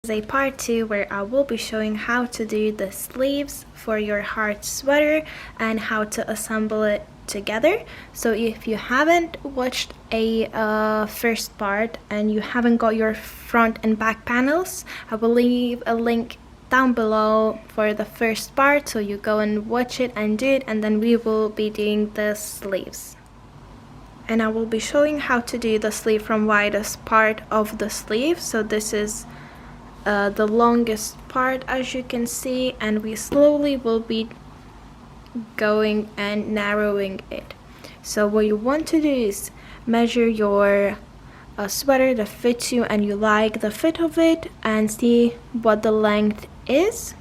Is a part 2 where I will be showing how to do the sleeves for your heart sweater and how to assemble it together. So if you haven't watched a first part and you haven't got your front and back panels, I will leave a link down below for the first part, so you go and watch it and do it, and then we will be doing the sleeves. And I will be showing how to do the sleeve from widest part of the sleeve. So this is the longest part, as you can see, and we slowly will be going and narrowing it. So what you want to do is measure your sweater that fits you and you like the fit of it, and see what the length is.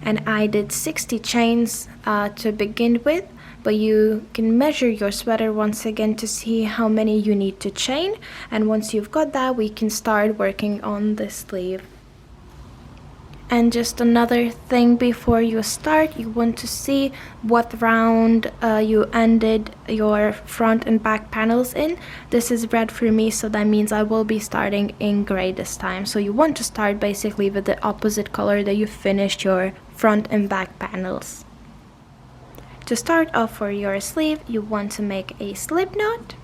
And I did 60 chains to begin with, but you can measure your sweater once again to see how many you need to chain, and once you've got that, we can start working on the sleeve. And just another thing before you start, you want to see what round you ended your front and back panels in. This is red for me, so that means I will be starting in gray this time. So you want to start basically with the opposite color that you finished your front and back panels. To start off for your sleeve, you want to make a slip knot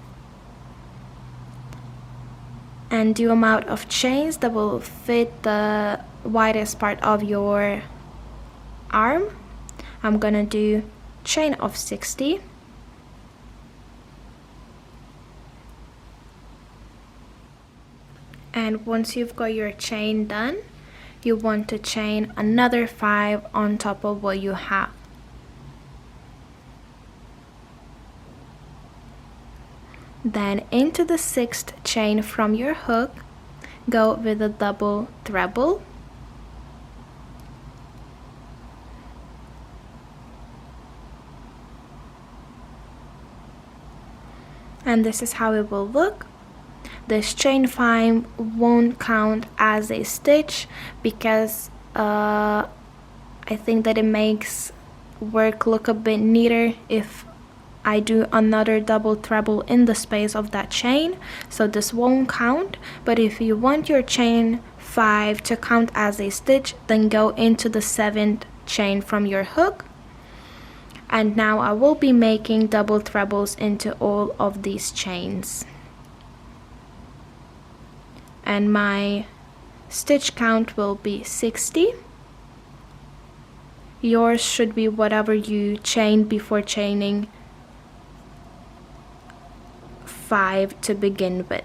and do amount of chains that will fit the widest part of your arm. I'm gonna do chain of 60. And once you've got your chain done, you want to chain another 5 on top of what you have. Then into the 6th chain from your hook, go with a double treble. And this is how it will look. This chain 5 won't count as a stitch because I think that it makes work look a bit neater if I do another double treble in the space of that chain, so this won't count. But if you want your chain 5 to count as a stitch, then go into the 7th chain from your hook. And now I will be making double trebles into all of these chains. And my stitch count will be 60. Yours should be whatever you chained before chaining 5 to begin with.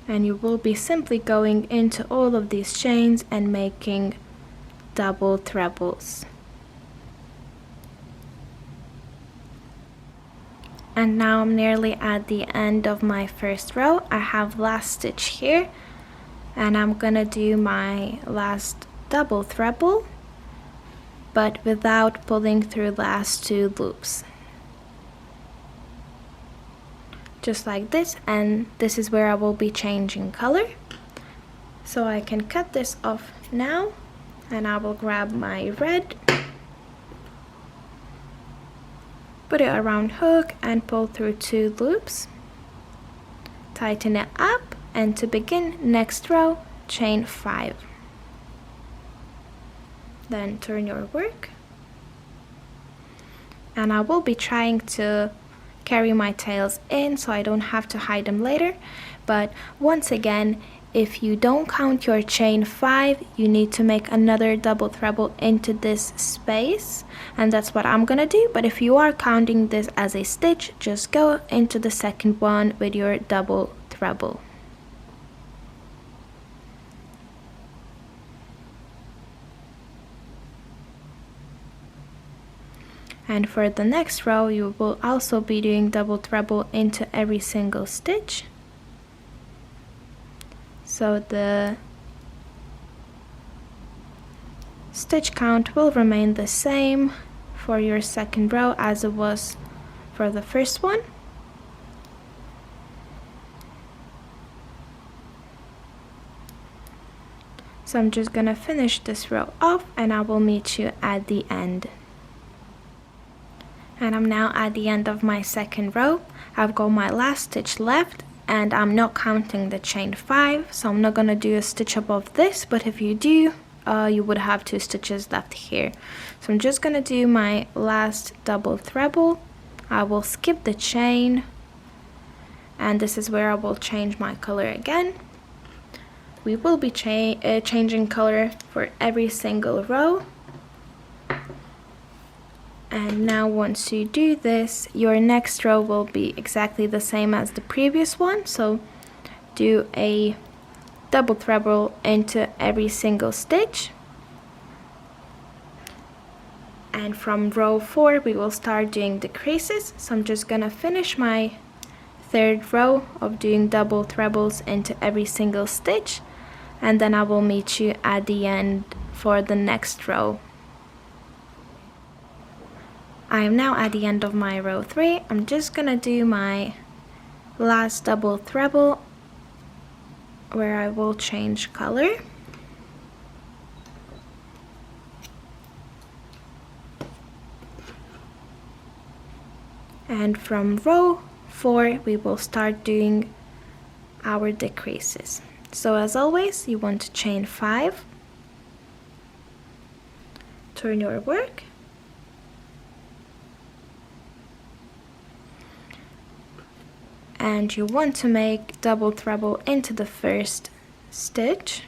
And you will be simply going into all of these chains and making double trebles. And now I'm nearly at the end of my first row. I have last stitch here, and I'm gonna do my last double treble, but without pulling through last 2 loops. Just like this, and this is where I will be changing color. So I can cut this off now, and I will grab my red, put it around hook and pull through 2 loops, tighten it up, and to begin next row, chain 5. Then turn your work, and I will be trying to carry my tails in so I don't have to hide them later. But once again, if you don't count your chain 5, you need to make another double treble into this space, and that's what I'm gonna do. But if you are counting this as a stitch, just go into the 2nd one with your double treble. And for the next row, you will also be doing double treble into every single stitch. So the stitch count will remain the same for your 2nd row as it was for the first one. So I'm just gonna finish this row off, and I will meet you at the end. And I'm now at the end of my 2nd row. I've got my last stitch left, and I'm not counting the chain 5, so I'm not gonna do a stitch above this, but if you do, you would have 2 stitches left here. So I'm just gonna do my last double treble. I will skip the chain, and this is where I will change my color again. We will be changing color for every single row. And now once you do this, your next row will be exactly the same as the previous one. So do a double treble into every single stitch. And from row 4, we will start doing decreases. So I'm just gonna finish my 3rd row of doing double trebles into every single stitch. And then I will meet you at the end for the next row. I am now at the end of my row 3. I'm just gonna do my last double treble where I will change color. And from row 4, we will start doing our decreases. So as always, you want to chain 5, turn your work, and you want to make double treble into the first stitch.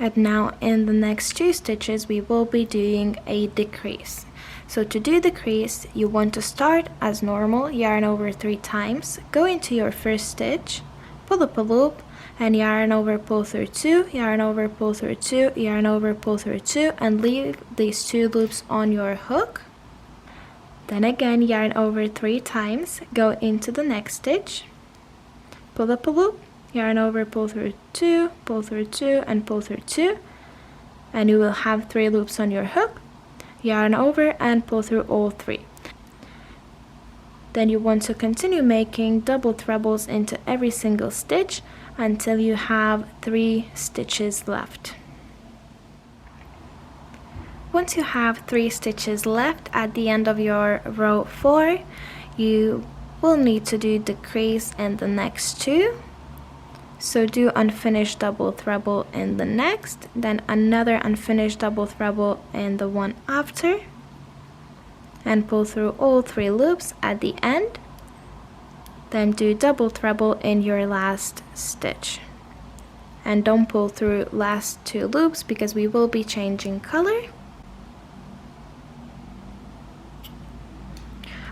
And now in the next 2 stitches we will be doing a decrease. So to do decrease, you want to start as normal, yarn over 3 times, go into your first stitch, pull up a loop, and yarn over, pull through 2, yarn over, pull through 2, yarn over, pull through 2, and leave these 2 loops on your hook. Then again yarn over 3 times, go into the next stitch, pull up a loop, yarn over, pull through 2, and pull through 2, and you will have 3 loops on your hook. Yarn over and pull through all 3. Then you want to continue making double trebles into every single stitch until you have 3 stitches left. Once you have 3 stitches left at the end of your row 4, you will need to do decrease in the next 2. So do unfinished double treble in the next, then another unfinished double treble in the one after, and pull through all 3 loops at the end. Then do double treble in your last stitch. And don't pull through last 2 loops because we will be changing color.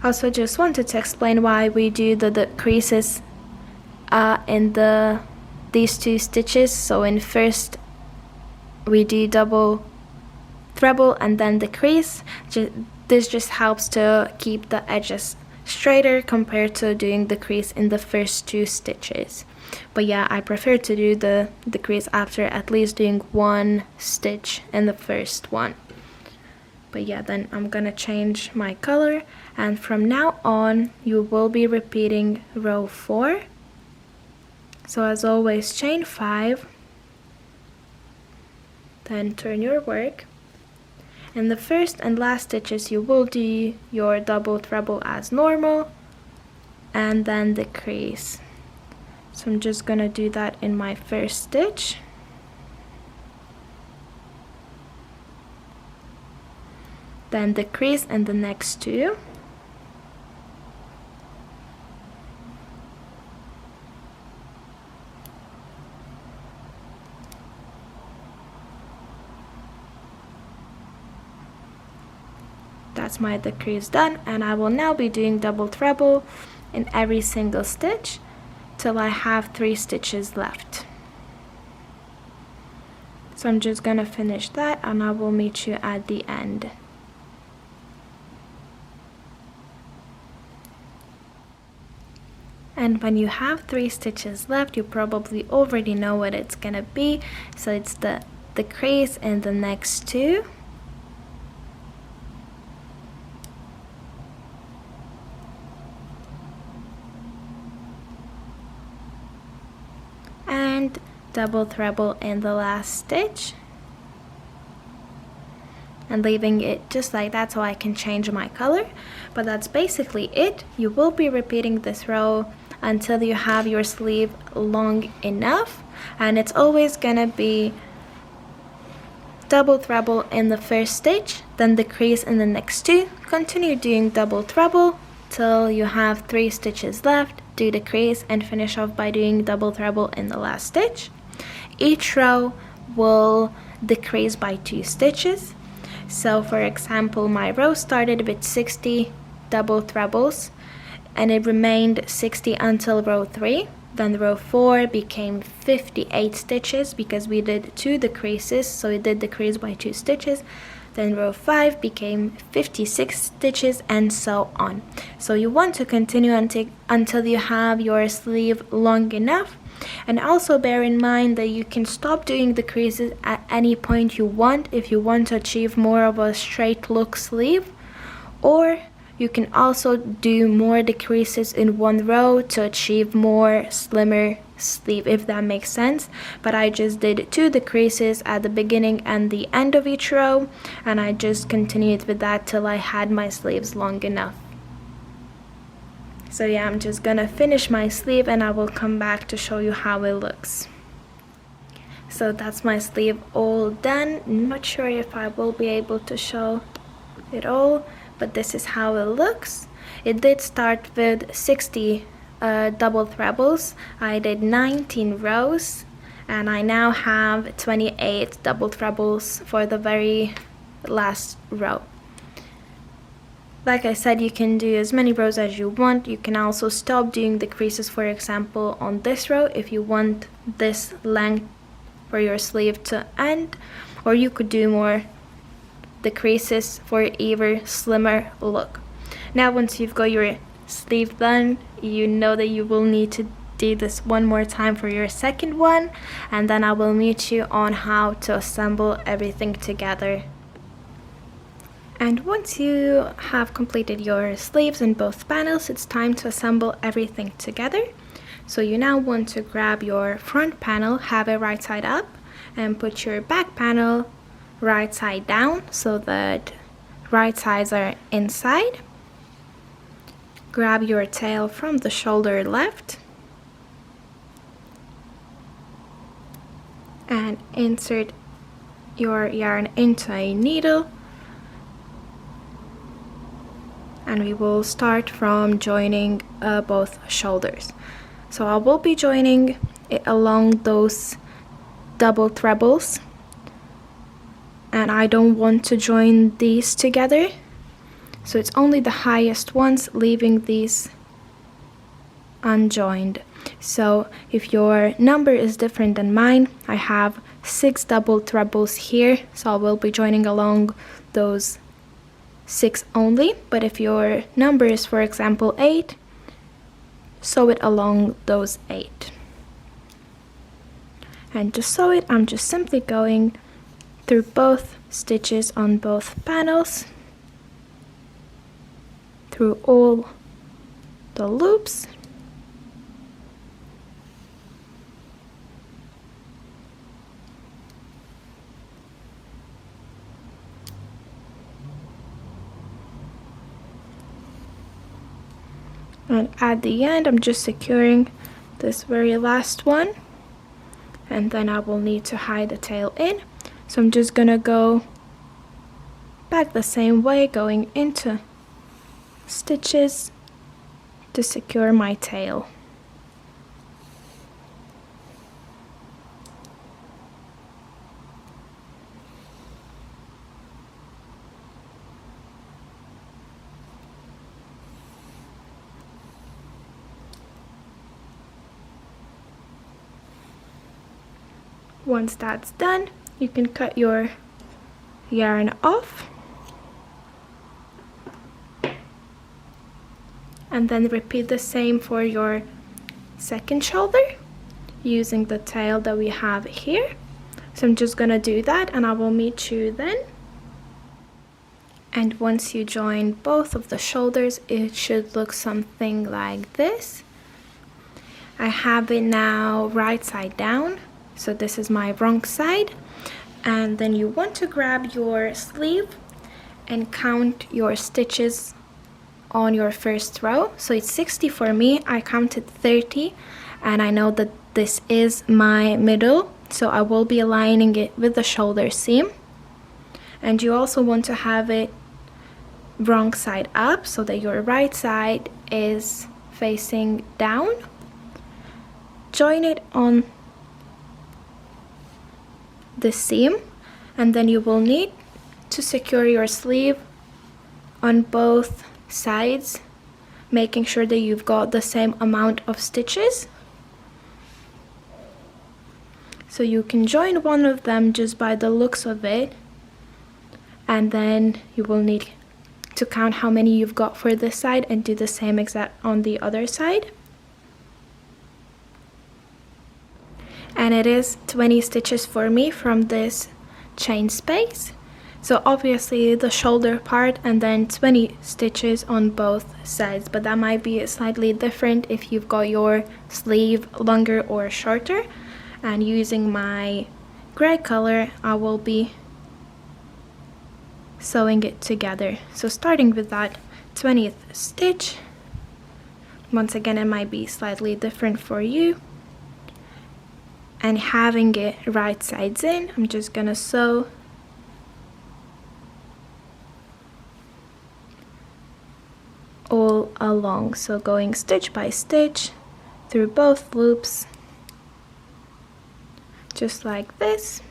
Also just wanted to explain why we do the decreases in these 2 stitches. So in first we do double treble and then decrease. This just helps to keep the edges straighter compared to doing decrease in the first 2 stitches. But yeah, I prefer to do the decrease after at least doing 1 stitch in the first one. But yeah, then I'm gonna change my color, and from now on you will be repeating row 4. So as always, chain 5, then turn your work. In the first and last stitches you will do your double treble as normal and then decrease. So I'm just gonna do that in my first stitch. Then decrease in the next 2. That's my decrease done, and I will now be doing double treble in every single stitch till I have 3 stitches left. So I'm just gonna finish that and I will meet you at the end. And when you have 3 stitches left, you probably already know what it's gonna be. So it's the decrease in the next 2. And double treble in the last stitch. and leaving it just like that so I can change my color. But that's basically it. You will be repeating this row until you have your sleeve long enough, and it's always gonna be double treble in the first stitch, then decrease in the next two, continue doing double treble till you have 3 stitches left, do decrease, and finish off by doing double treble in the last stitch. Each row will decrease by 2 stitches. So for example, my row started with 60 double trebles and it remained 60 until row 3. Then row 4 became 58 stitches because we did 2 decreases, so it did decrease by 2 stitches. Then row 5 became 56 stitches, and so on. So you want to continue until you have your sleeve long enough. And also bear in mind that you can stop doing decreases at any point you want if you want to achieve more of a straight look sleeve, or you can also do more decreases in one row to achieve more slimmer sleeve, if that makes sense. But I just did 2 decreases at the beginning and the end of each row, and I just continued with that till I had my sleeves long enough. So yeah, I'm just gonna finish my sleeve and I will come back to show you how it looks. So that's my sleeve all done. Not sure if I will be able to show it all, but this is how it looks. It did start with 60 double trebles. I did 19 rows and I now have 28 double trebles for the very last row. Like I said, you can do as many rows as you want. You can also stop doing decreases, for example, on this row if you want this length for your sleeve to end, or you could do more decreases for even slimmer look. Now once you've got your sleeve done, you know that you will need to do this one more time for your second one, and then I will meet you on how to assemble everything together. And once you have completed your sleeves in both panels, it's time to assemble everything together. So you now want to grab your front panel, have it right side up, and put your back panel right side down so that right sides are inside. Grab your tail from the shoulder left and insert your yarn into a needle, and we will start from joining both shoulders. So I will be joining it along those double trebles, and I don't want to join these together, so it's only the highest ones, leaving these unjoined. So if your number is different than mine, I have 6 double trebles here, so I will be joining along those 6 only. But if your number is, for example, 8, sew it along those 8. And to sew it, I'm just simply going through both stitches on both panels, through all the loops, and at the end I'm just securing this very last one, and then I will need to hide the tail in. So I'm just gonna go back the same way, going into stitches to secure my tail. Once that's done, you can cut your yarn off and then repeat the same for your second shoulder using the tail that we have here. So I'm just gonna do that and I will meet you then. And once you join both of the shoulders, it should look something like this. I have it now right side down, so this is my wrong side. And then you want to grab your sleeve and count your stitches on your first row. So it's 60 for me. I counted 30, and I know that this is my middle, so I will be aligning it with the shoulder seam. And you also want to have it wrong side up so that your right side is facing down. Join it on the seam, and then you will need to secure your sleeve on both sides, making sure that you've got the same amount of stitches. So you can join one of them just by the looks of it, and then you will need to count how many you've got for this side and do the same exact on the other side. And it is 20 stitches for me from this chain space. So obviously the shoulder part, and then 20 stitches on both sides, but that might be slightly different if you've got your sleeve longer or shorter. And using my gray color, I will be sewing it together. So starting with that 20th stitch, once again it might be slightly different for you, and having it right sides in, I'm just gonna sew all along, so going stitch by stitch through both loops, just like this.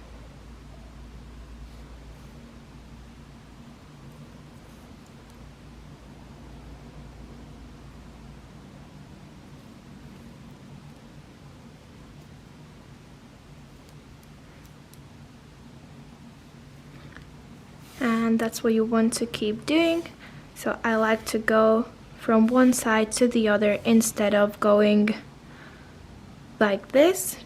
And that's what you want to keep doing. So I like to go from one side to the other instead of going like this.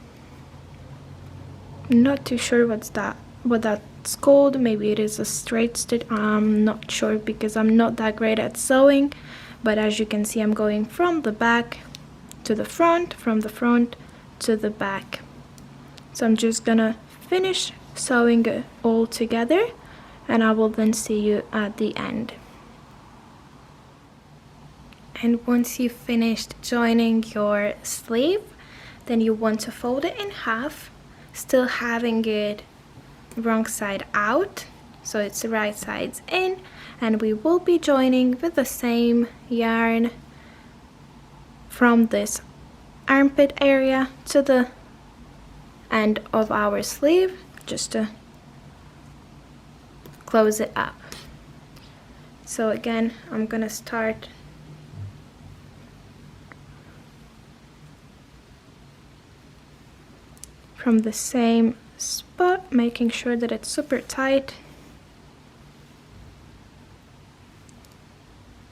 I'm not too sure what that's called. Maybe it is a straight stitch. I'm not sure because I'm not that great at sewing. But as you can see, I'm going from the back to the front, from the front to the back. So I'm just gonna finish sewing it all together, and I will then see you at the end. And once you've finished joining your sleeve, then you want to fold it in half, still having it wrong side out, so it's the right sides in, and we will be joining with the same yarn from this armpit area to the end of our sleeve, just to close it up. So again, I'm gonna start from the same spot, making sure that it's super tight,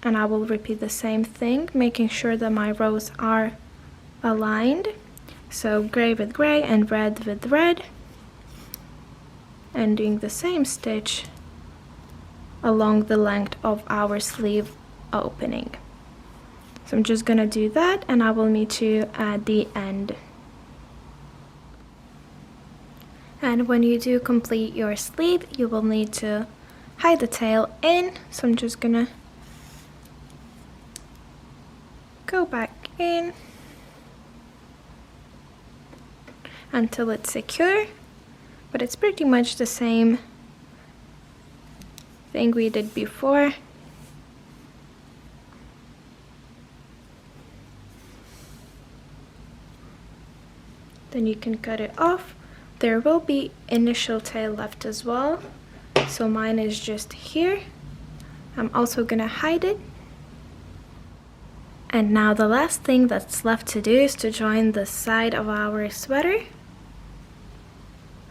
and I will repeat the same thing, making sure that my rows are aligned. So gray with gray and red with red, and doing the same stitch along the length of our sleeve opening. So I'm just gonna do that, and I will meet you at the end. And when you do complete your sleeve, you will need to hide the tail in. So I'm just gonna go back in until it's secure, but it's pretty much the same thing we did before. Then you can cut it off. There will be initial tail left as well, so mine is just here. I'm also gonna hide it. And now the last thing that's left to do is to join the side of our sweater.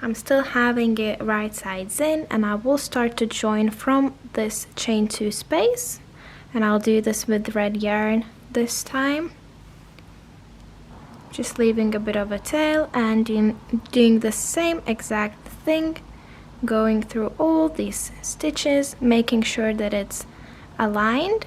I'm still having it right sides in, and I will start to join from this chain 2 space, and I'll do this with red yarn this time, just leaving a bit of a tail and doing the same exact thing, going through all these stitches, making sure that it's aligned.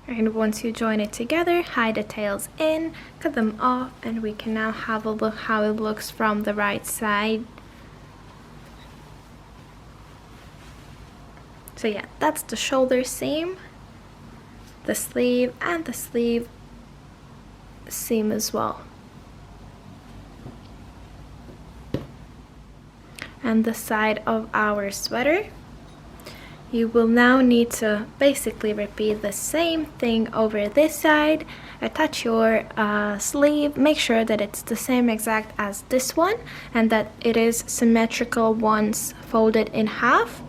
And once you join it together, hide the tails in, cut them off, and we can now have a look how it looks from the right side. So yeah, that's the shoulder seam, the sleeve, and the sleeve seam as well. And the side of our sweater. You will now need to basically repeat the same thing over this side. Attach your sleeve, make sure that it's the same exact as this one and that it is symmetrical once folded in half.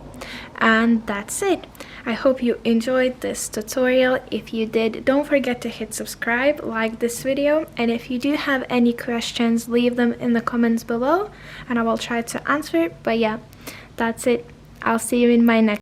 And that's it. I hope you enjoyed this tutorial. If you did, don't forget to hit subscribe, like this video, and if you do have any questions, leave them in the comments below and I will try to answer. But yeah, that's it. I'll see you in my next